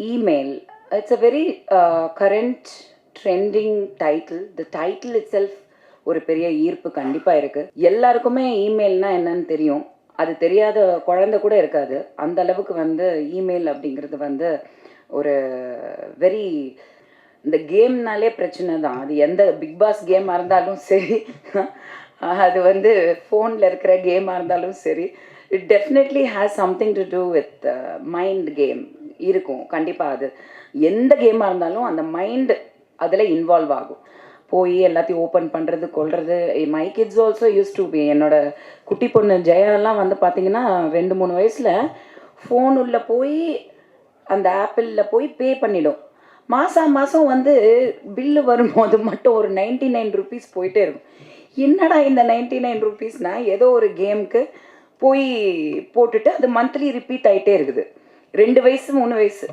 Email. It's a very current trending title. The title itself ஒரு பெரிய ஈர்ப்பு கண்டிப்பாக இருக்குது. எல்லாருக்குமே இமெயில்னா என்னன்னு தெரியும். அது தெரியாத குழந்தை கூட இருக்காது. அந்த அளவுக்கு வந்து இமெயில் அப்படிங்கிறது வந்து ஒரு வெரி இந்த கேம்னாலே பிரச்சனை தான். அது எந்த பிக் பாஸ் கேமாக இருந்தாலும் சரி, அது வந்து ஃபோனில் இருக்கிற கேமாக இருந்தாலும் சரி, it definitely has something to do with mind game இருக்கும். கண்டிப்பாக அது எந்த கேமாக இருந்தாலும் அந்த மைண்டு அதில் இன்வால்வ் ஆகும். போய் எல்லாத்தையும் ஓப்பன் பண்ணுறது கொள்வது. My kids also use to be. என்னோட குட்டி பொண்ணு ஜெயாலாம் வந்து பார்த்திங்கன்னா 2-3 வயசில் ஃபோன் உள்ள போய் அந்த ஆப்பிளில் போய் பே பண்ணிடும். மாதம் வந்து பில்லு வரும்போது மட்டும் ஒரு 99 ருபீஸ் போயிட்டே இருக்கும். என்னடா இந்த 99 ருபீஸ்னால் ஏதோ ஒரு கேமுக்கு போய் போட்டுட்டு அது மந்த்லி ரிப்பீட் ஆகிட்டே இருக்குது. 2 வயசு 3 வயசு